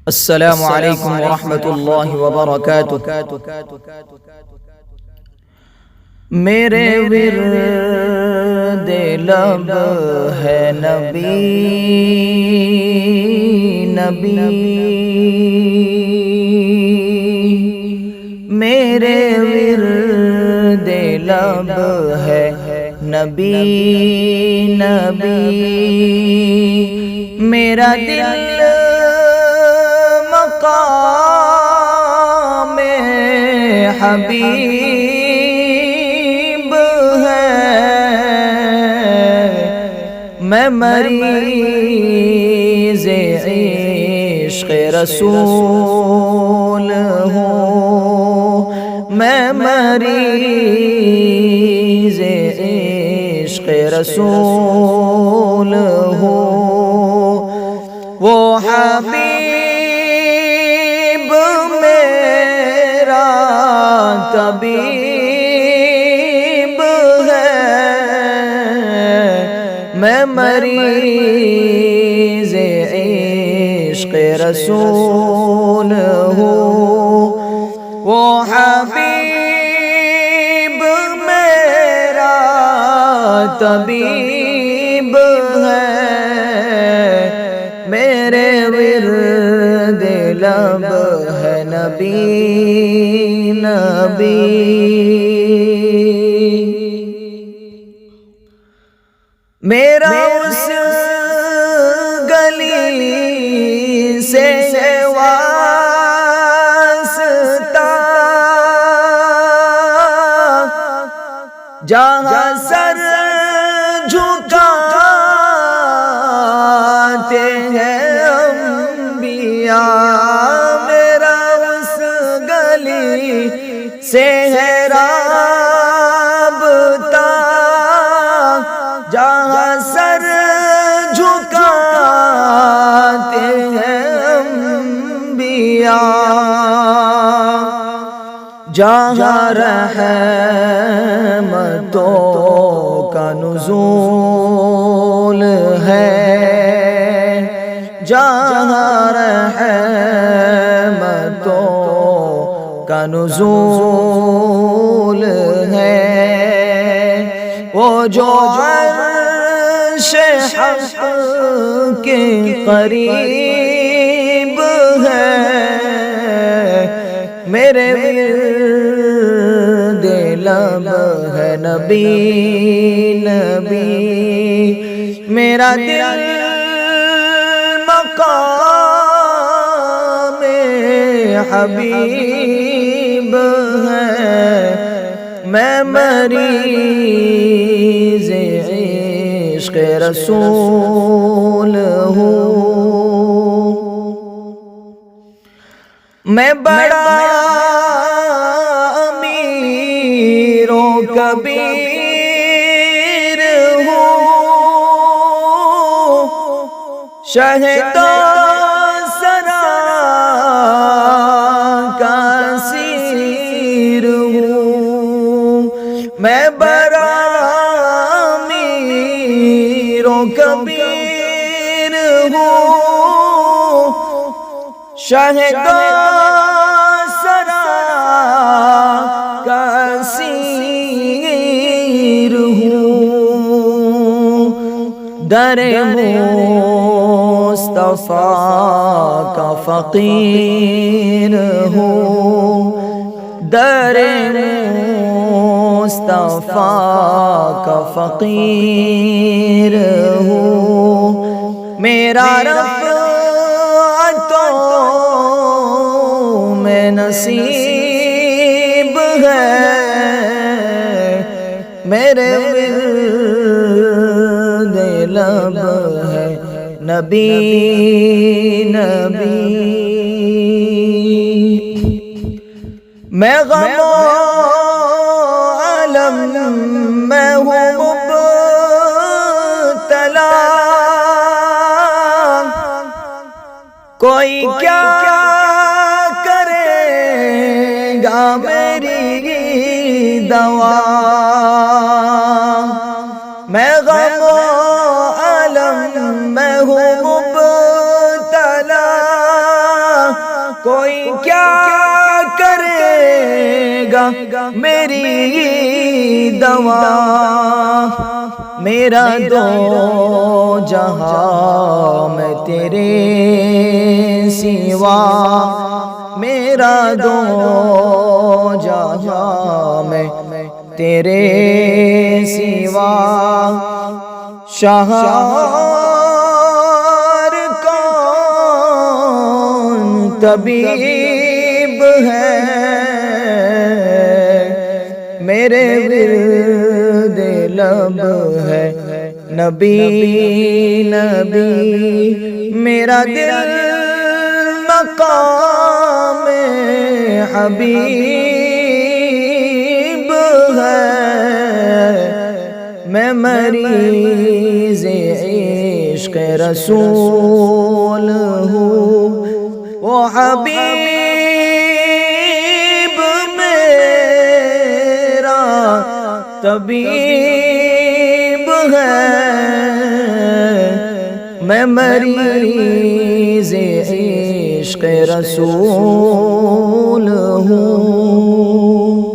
السلام علیکم ورحمۃ اللہ وبرکاتہ۔ میرے ورد لب ہے نبی نبی، میرے ورد لب ہے نبی نبی، میرا دل مقام حبیب ہے، میں مریض عشق رسول ہوں، میں مریض عشق رسول ہوں، وہ حبیب میرا طبیب ہے، میں مریض عشق رسول ہوں، وہ حبیب میرا طبیب ہے، میرے ورد لب ہے نبی نبی۔ میرا اس گلی سے واسطہ جہاں سر جھکاتے ہیں انبیاء، میرا اس گلی سے ہے رابطہ جہاں سر جھکاتے ہیں انبیاء، جہاں رحمتوں کا نزول ہے، جہاں رحمتوں کا نزول ہے، وہ جو عرش حق کے قریب ہے، میرے ورد لب ہے نبی نبی، میرا دل مقام حبیب ہے، میں مریض عشق رسول ہوں، میں بڑا امیر و کبیر ہوں، شہدا سرا کا اسیر ہوں، میں بڑا امیر و کبیر ہوں، شہدا سرا کا اسیر ہوں، در مصطفیٰ کا فقیر ہوں، در مصطفیٰ کا فقیر ہوں، میرا رفعتوں میں نصیب ہے، میرے ورد لب ہے نبی نبی، میں غم و علم میں ہوں مبتلا، کوئی کیا کرے گا میری دوا، میں غم و علم میں ہوں مبتلا، کوئی کیا کرے گا میری دوا، میرا دو جہاں میں تیرے سوا، میرا دو جہاں میں تیرے سوا، شہار کون طبیب ہے، میرے ورد لب ہے نبی نبی، میرا دل مقام حبیب ہے، میں مریض عشق رسول ہوں، وہ حبیب میرا طبیب ہے، میں مریض عشق رسول ہوں۔